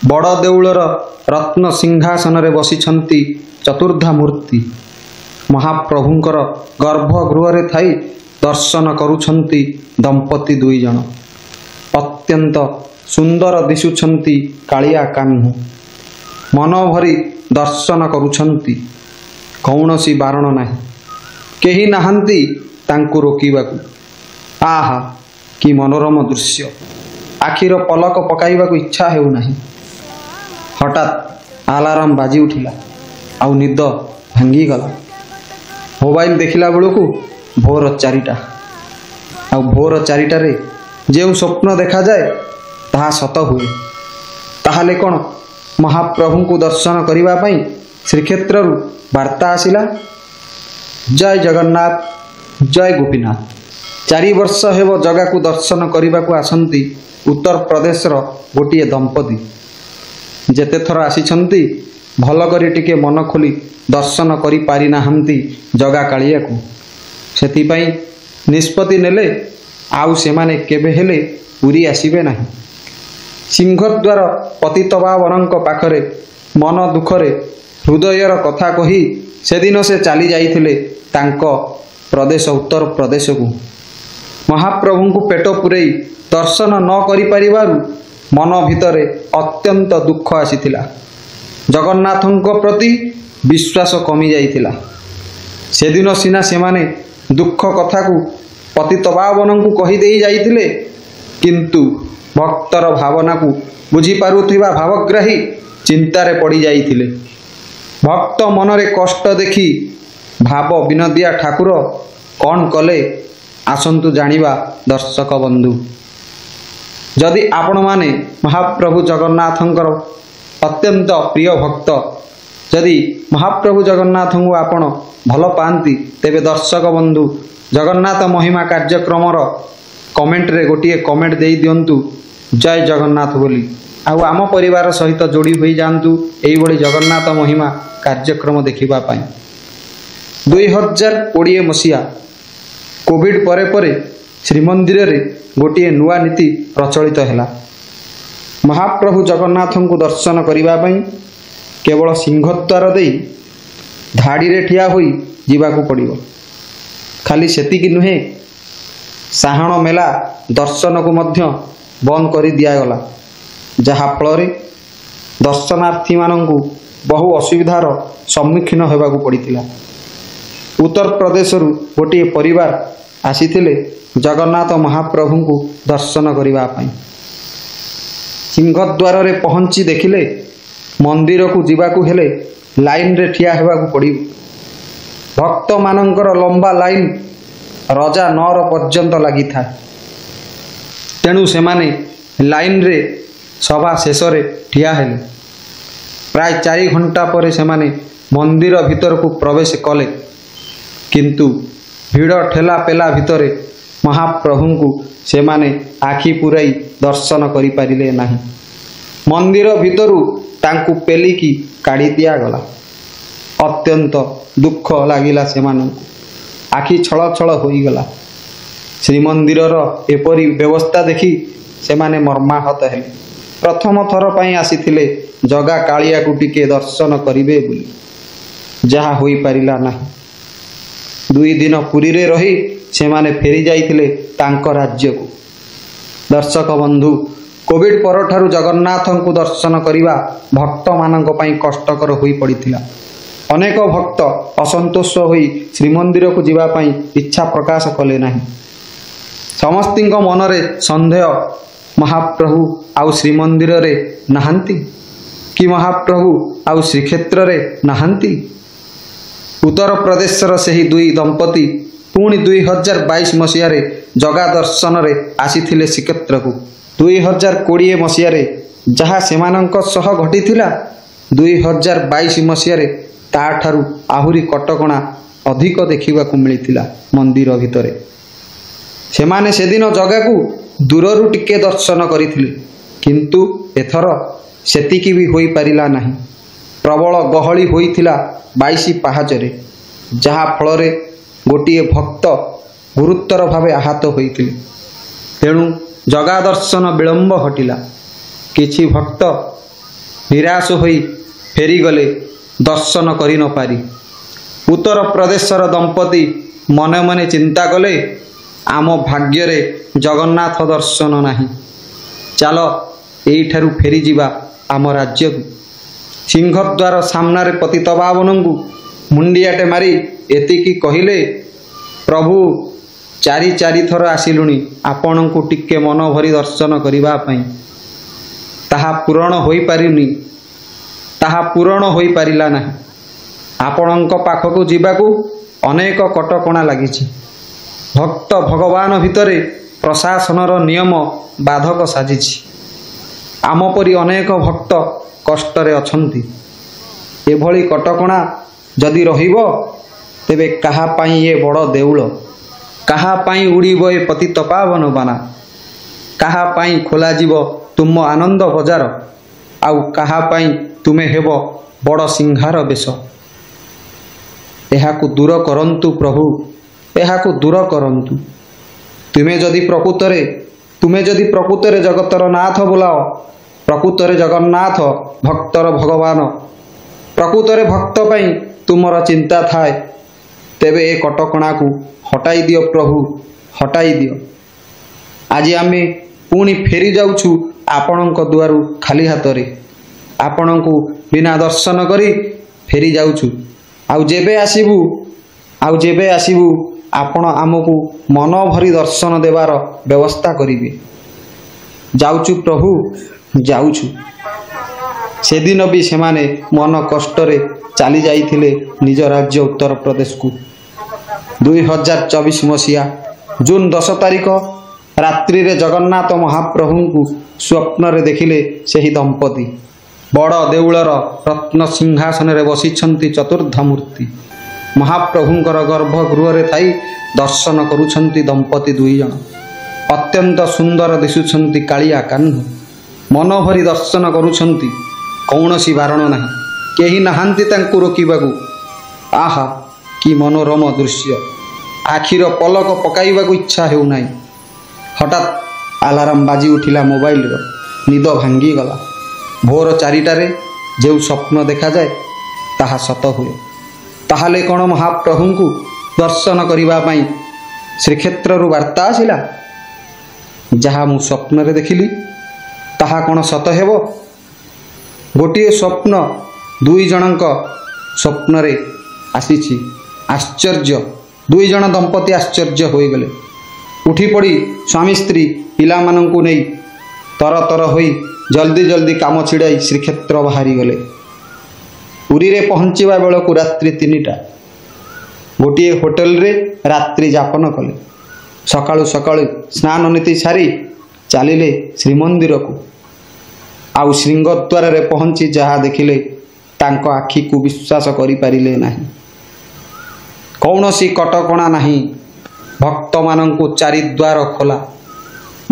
बड़ देउलर रत्न सिंहासन बसिछन्ति चतुर्धा मूर्ति। महाप्रभुंकर गर्भगृह थाई दर्शन करुछन्ति दंपति दुई जन। अत्यंत सुंदर दिशुछन्ति कालिया कान्हू। मन भरी दर्शन करुछन्ति। कौनसी बारण नाही, केही नाहंती तांकु रोकिबाकू। आहा कि मनोरम दृश्य, आखिर पलक पकाइबाकू इच्छा हेउ नाही। हठात अलार्म बाजी उठिला आउ निद भांगी गला। मोबाइल देखिला बेलू भोर 4टा। आ भोर 4टारे जो स्वप्न देखा जाए ताहा सत हुए। ताहाले कौन महाप्रभु को दर्शन करिबा पई श्रीक्षेत्र वार्ता आसिला। जय जगन्नाथ, जय गोपीनाथ। 4 वर्ष हेब जगा को दर्शन करने को आसंती उत्तर प्रदेशर गोटे दंपति। जेते थर आसिछन्ति भल करी टिके मन खोली दर्शन करि पारि नाहंती जगा कालिया को। सेतिपई निष्पत्ति नेले आउ सेमाने केबे हेले पुरी आसीबे नाही। सिंहद्वार पतितपावनक पाखरे मन दुखरे हृदयर कथा कही सेदिन से चली जाइथिले तांको प्रदेश उत्तर प्रदेश को। महाप्रभु को पेट पुरई दर्शन न करि परिबारु मन भितरे अत्यंत दुख आसीथिला। जगन्नाथଙ୍କ प्रति विश्वास कमी जाइथिला। सेदिन सिना सेमाने दुख कथा को पतितपावन को कही देई जाइथिले, किंतु भक्तर भावना को बुझी पारुथिबा भावग्राही चिंतारे पड़ी जाइथिले। भक्त मनरे कष्ट देखी भाव विनोदिया ठाकुर कौन कले आसंतु जानिबा। दर्शक बंधु, जदि आपण माने महाप्रभु जगन्नाथंकर अत्यंत प्रिय भक्त, जदि महाप्रभु जगन्नाथ को आपण भल पाती, तेबे दर्शक बंधु जगन्नाथ महिमा कार्यक्रम कमेंट रे गोटे कमेंट दे दिंतु जय जगन्नाथ बोली। आउ आम परिवार सहित जोड़ी हो जातु यही जगन्नाथ महिमा कार्यक्रम देखिबा पाई। 2020 मसीहा कोविड परे परे श्रीमंदिर रे गोटे नुआ नीति प्रचलित हैला। महाप्रभु जगन्नाथ को दर्शन करिबा पई केवल सिंहद्वार दे धाड़ी रे ठिया होई जीवाकू पड़िबो। खाली सेतिकी नुहे, साहण मेला दर्शन को मध्य बंद कर दिगला, जहा फल दर्शनार्थी मानू बहु असुविधार सम्मुखीन होगाकू पड़ता। उत्तर प्रदेश गोटे परिवार आसीथिले जगन्नाथ महाप्रभु को दर्शन करने। सिंहद्वार रे पहुँची देखिले मंदिर को जीवाकू हेले लाइन रे ठिया होगाकू पड़िबो। भक्त मानकर लंबा लाइन रजा 9 पर्यंत लगी था। तेणु सेमाने लाइन रे सभा शेष रे ठिया हेले। प्राय 4 घंटा पर सेमाने मंदिर भीतर को प्रवेश कले, किंतु भीड़ ठेला पेला भितरे महाप्रभु को सेमाने आखि पुराई दर्शन करि पारिले नाही। मंदिर भितरु तांकु पेलिकी काढ़ी दिया गला। अत्यंत दुख लागिला सेमानंकु, आखि छल छल होईगला। श्रीमंदिरर एपरी व्यवस्था देखी सेमाने मर्माहत हेले। प्रथम थर पई आसीथिले जगा कालिया को टिके दर्शन करिवे बोली, जहा होई पारिला नाही। 2 दिन पुरी रे रही सेमाने फेरी जाइथिले तांको राज्य को। दर्शक बंधु, कोविड परठारु जगन्नाथ को दर्शन करिवा भक्त मानक पई कष्टकर होई पड़िथिला। अनेक भक्त असंतोष होई श्रीमंदिर को जीवा पई इच्छा प्रकाश कले नाही। समस्तिंक मनरे संदेह, महाप्रभु आउ श्रीमंदिर रे नाहंती कि महाप्रभु आउ श्रीक्षेत्र रे नाहंती। उत्तर प्रदेशर सही 2 दंपति पुणी 2022 मसीह जगा दर्शन रे आसीथिले श्रीक्षेत्र को। 2020 मसीह जहाँ सेमानंक सह घटिथिला 2022 मसीह ताठारु आहुरी कटकणा अधिक देखा मिलता। मंदिर भितरे सेमाने सेदिन जगा को दूररू टिके दर्शन करथिले, किंतु एथर सेतिकी भी होई पारिला नाही। प्रबल गहली होइथिला 22 पाहाचरे, जहा फल गोटे भक्त गुरुतर भावे आहत होइथिले। तेणु जगा दर्शन विलंब घटिला। किछि भक्त ନିରାଶ ହୋଇ ଫେରିଗଲେ ଦର୍ଶନ କରି ନ ପାରି। ଉତ୍ତର ପ୍ରଦେଶର ଦମ୍ପତି ମନେ ମନେ ଚିନ୍ତା କଲେ, ଆମ ଭାଗ୍ୟରେ ଜଗନ୍ନାଥ ଦର୍ଶନ ନାହିଁ। ଚାଲ ଏଇଠାରୁ ଫେରିଯିବା ଆମ ରାଜ୍ୟକୁ। ସିଂହଦ୍ୱାର ସାମ୍ନାରେ ପତିତପାବନଙ୍କୁ ମୁଣ୍ଡିଆଟେ ମାରି ଏତିକି କହିଲେ, ପ୍ରଭୁ ଚାରି ଥର ଆସିଲୁଣି ଆପଣଙ୍କୁ ଟିକେ ମନ ଭରି ଦର୍ଶନ କରିବା ପାଇଁ। ତାହା ପୂରଣ ହୋଇପାରିଲା ନାହିଁ। ଆପଣଙ୍କ ପାଖକୁ ଯିବାକୁ ଅନେକ କଟକଣା ଲାଗିଛି। ଭକ୍ତ ଭଗବାନ ଭିତରେ ପ୍ରଶାସନର ନିୟମ ବାଧକ ସାଜିଛି। ଆମ ପରି ଅନେକ ଭକ୍ତ କଷ୍ଟରେ ଅଛନ୍ତି। ଏଭଳି କଟକଣା ଯଦି ରହିବ, ତେବେ କାହା ପାଇଁ ଏ ବଡ଼ ଦେଉଳ? କାହା ପାଇଁ ଉଡ଼ିବ ଏ ପତିତପାବନ ବାନା? କାହା ପାଇଁ ଖୋଲାଯିବ ତୁମ ଆନନ୍ଦ ବଜାର? ଆଉ କାହା ପାଇଁ ତୁମେ ହେବ ବଡ଼ ସିଂହାର ବେଶ? ଏହାକୁ ଦୂର କରନ୍ତୁ ପ୍ରଭୁ, ଏହାକୁ ଦୂର କରନ୍ତୁ। ତୁମେ ଯଦି ପ୍ରକୃତରେ ଜଗତର ନାଥ ବୋଲାଅ, ପ୍ରକୃତରେ ଜଗନ୍ନାଥ ଭକ୍ତର ଭଗବାନ, ପ୍ରକୃତରେ ଭକ୍ତ ପାଇଁ ତୁମର ଚିନ୍ତା ଥାଏ, ତେବେ ଏ କଟକଣାକୁ ହଟାଇ ଦିଅ ପ୍ରଭୁ, ହଟାଇ ଦିଅ। ଆଜି ଆମେ ପୁଣି ଫେରି ଯାଉଛୁ ଆପଣଙ୍କ ଦୁଆରୁ ଖାଲି ହାତରେ। ଆପଣଙ୍କୁ ବିନା ଦର୍ଶନ କରି ଫେରି ଯାଉଛୁ। ଆଉ ଯେବେ ଆସିବୁ ଆପଣ ଆମକୁ ମନ ଭରି ଦର୍ଶନ ଦେବାର ବ୍ୟବସ୍ଥା କରିବେ। ଯାଉଛୁ ପ୍ରଭୁ, ଯାଉଛୁ। ସେଦିନ ବି ସେମାନେ ମନ କଷ୍ଟରେ ଚାଲି ଯାଇଥିଲେ ନିଜ ରାଜ୍ୟ ଉତ୍ତରପ୍ରଦେଶକୁ। 2024 ମସିହା ଜୁନ୍ 10 ତାରିଖ ରାତ୍ରିରେ ଜଗନ୍ନାଥ ମହାପ୍ରଭୁଙ୍କୁ ସ୍ୱପ୍ନରେ ଦେଖିଲେ ସେହି ଦମ୍ପତି। ବଡ଼ ଦେଉଳର ରତ୍ନ ସିଂହାସନରେ ବସିଛନ୍ତି ଚତୁର୍ଦ୍ଧା ମୂର୍ତ୍ତି। ମହାପ୍ରଭୁଙ୍କର ଗର୍ଭଗୃହରେ ଥାଇ ଦର୍ଶନ କରୁଛନ୍ତି ଦମ୍ପତି ଦୁଇ ଜଣ। ଅତ୍ୟନ୍ତ ସୁନ୍ଦର ଦିଶୁଛନ୍ତି କାଳିଆ କାହ୍ନୁ। ମନଭରି ଦର୍ଶନ କରୁଛନ୍ତି, କୌଣସି ବାରଣ ନାହିଁ, କେହି ନାହାନ୍ତି ତାଙ୍କୁ ରୋକିବାକୁ। ଆହା କି ମନୋରମ ଦୃଶ୍ୟ! ଆଖିର ପଲକ ପକାଇବାକୁ ଇଚ୍ଛା ହେଉନାହିଁ। ହଠାତ୍ ଆଲାର୍ମ ବାଜି ଉଠିଲା ମୋବାଇଲର। ନିଦ ଭାଙ୍ଗିଗଲା। ଭୋର 4ଟାରେ ଯେଉଁ ସ୍ୱପ୍ନ ଦେଖାଯାଏ ତାହା ସତ ହୁଏ। ତାହେଲେ କ'ଣ ମହାପ୍ରଭୁଙ୍କୁ ଦର୍ଶନ କରିବା ପାଇଁ ଶ୍ରୀକ୍ଷେତ୍ରରୁ ବାର୍ତ୍ତା ଆସିଲା? ଯାହା ମୁଁ ସ୍ୱପ୍ନରେ ଦେଖିଲି ତାହା କ'ଣ ସତ ହେବ? ଗୋଟିଏ ସ୍ୱପ୍ନ ଦୁଇ ଜଣଙ୍କ ସ୍ୱପ୍ନରେ ଆସିଛି। ଆଶ୍ଚର୍ଯ୍ୟ! ଦୁଇ ଜଣ ଦମ୍ପତି ଆଶ୍ଚର୍ଯ୍ୟ ହୋଇଗଲେ। ଉଠିପଡ଼ି ସ୍ୱାମୀ ସ୍ତ୍ରୀ ପିଲାମାନଙ୍କୁ ନେଇ ତରତର ହୋଇ ଜଲ୍ଦି କାମ ଛିଡ଼ାଇ ଶ୍ରୀକ୍ଷେତ୍ର ବାହାରିଗଲେ। ପୁରୀରେ ପହଞ୍ଚିବା ବେଳକୁ ରାତ୍ରି 3ଟା। ଗୋଟିଏ ହୋଟେଲରେ ରାତ୍ରି ଯାପନ କଲେ। ସକାଳୁ ସ୍ନାନ ନୀତି ସାରି ଚାଲିଲେ ଶ୍ରୀମନ୍ଦିରକୁ। ଆଉ ସିଂହଦ୍ୱାରରେ ପହଞ୍ଚି ଯାହା ଦେଖିଲେ ତାଙ୍କ ଆଖିକୁ ବିଶ୍ୱାସ କରିପାରିଲେ ନାହିଁ। କୌଣସି କଟକଣା ନାହିଁ। ଭକ୍ତମାନଙ୍କୁ ଚାରିଦ୍ୱାର ଖୋଲା।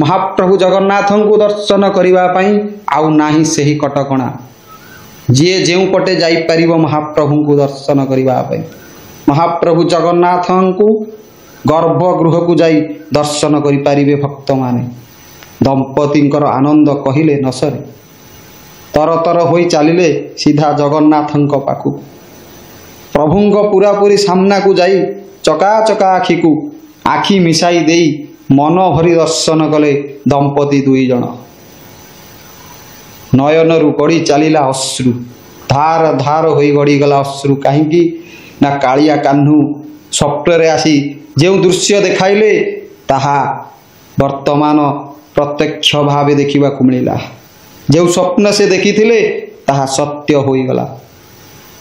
ମହାପ୍ରଭୁ ଜଗନ୍ନାଥଙ୍କୁ ଦର୍ଶନ କରିବା ପାଇଁ ଆଉ ନାହିଁ ସେହି କଟକଣା। ଯିଏ ଯେଉଁ ପଟେ ଯାଇପାରିବ ମହାପ୍ରଭୁଙ୍କୁ ଦର୍ଶନ କରିବା ପାଇଁ। ମହାପ୍ରଭୁ ଜଗନ୍ନାଥଙ୍କୁ ଗର୍ଭଗୃହକୁ ଯାଇ ଦର୍ଶନ କରିପାରିବେ ଭକ୍ତମାନେ। ଦମ୍ପତିଙ୍କର ଆନନ୍ଦ କହିଲେ ନ ସରେ। ତରତର ହୋଇ ଚାଲିଲେ ସିଧା ଜଗନ୍ନାଥଙ୍କ ପାଖକୁ। ପ୍ରଭୁଙ୍କ ପୂରାପୂରି ସାମ୍ନାକୁ ଯାଇ ଚକାଚକା ଆଖି ମିଶାଇ ଦେଇ ମନ ଭରି ଦର୍ଶନ କଲେ ଦମ୍ପତି ଦୁଇ ଜଣ। ନୟନରୁ ଗଡ଼ି ଚାଲିଲା ଅଶ୍ରୁ। ଧାର ହୋଇ ଗଡ଼ିଗଲା ଅଶ୍ରୁ। କାହିଁକି ନା କାଳିଆ କାହ୍ନୁ ସ୍ୱପ୍ନରେ ଆସି ଯେଉଁ ଦୃଶ୍ୟ ଦେଖାଇଲେ ତାହା ବର୍ତ୍ତମାନ ପ୍ରତ୍ୟକ୍ଷ ଭାବେ ଦେଖିବାକୁ ମିଳିଲା। ଯେଉଁ ସ୍ୱପ୍ନ ସେ ଦେଖିଥିଲେ ତାହା ସତ୍ୟ ହୋଇଗଲା।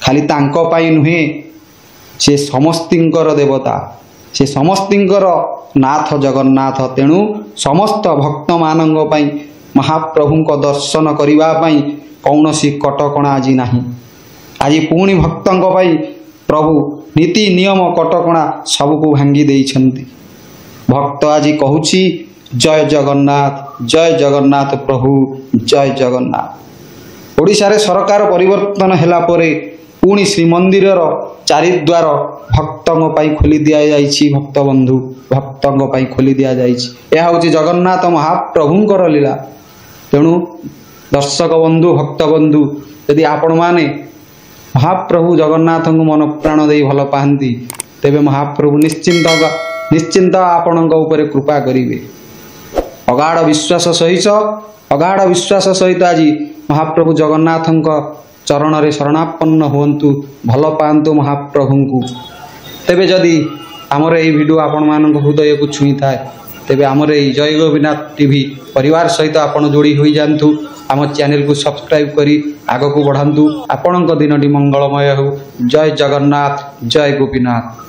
ଖାଲି ତାଙ୍କ ପାଇଁ ନୁହେଁ, ସେ ସମସ୍ତିଙ୍କର ଦେବତା, ସେ ସମସ୍ତିଙ୍କର ନାଥ ଜଗନ୍ନାଥ। ତେଣୁ ସମସ୍ତ ଭକ୍ତମାନଙ୍କ ପାଇଁ ମହାପ୍ରଭୁଙ୍କ ଦର୍ଶନ କରିବା ପାଇଁ କୌଣସି କଟକଣା ଆଜି ନାହିଁ। ଆଜି ପୁଣି ଭକ୍ତଙ୍କ ପାଇଁ ପ୍ରଭୁ ନୀତି ନିୟମ କଟକଣା ସବୁକୁ ଭାଙ୍ଗି ଦେଇଛନ୍ତି। ଭକ୍ତ ଆଜି କହୁଛି, ଜୟ ଜଗନ୍ନାଥ ପ୍ରଭୁ, ଜୟ ଜଗନ୍ନାଥ। ଓଡ଼ିଶାରେ ସରକାର ପରିବର୍ତ୍ତନ ହେଲା ପରେ ପୁଣି ଶ୍ରୀମନ୍ଦିରର ଚାରିଦ୍ୱାର ଭକ୍ତଙ୍କ ପାଇଁ ଖୋଲି ଦିଆଯାଇଛି। ଭକ୍ତବନ୍ଧୁ ଭକ୍ତଙ୍କ ପାଇଁ ଖୋଲି ଦିଆଯାଇଛି। ଏହା ହେଉଛି ଜଗନ୍ନାଥ ମହାପ୍ରଭୁଙ୍କର ଲୀଳା। ତେଣୁ दर्शक बंधु भक्त बंधु यदि आपण माने महाप्रभु जगन्नाथ को मन प्राण दे भल पाती तेबे महाप्रभु निश्चिंत आपणक उपरे कृपा करिवे। अगाढ़ विश्वास सहित आज महाप्रभु जगन्नाथ चरण रे शरणापन्न हुंतु भल पांतु महाप्रभु को। तेबे जदि आमर ये वीडियो आपण मान हृदय को छुई थाए तेबे आमर ये जय गोपीनाथ टीवी परिवार सहित आपण जोड़ी हो जातु। आम चैनल को सब्सक्राइब करी आग को बढ़ातु। आपण दिनटी मंगलमय हो। जय जगन्नाथ जय गोपीनाथ।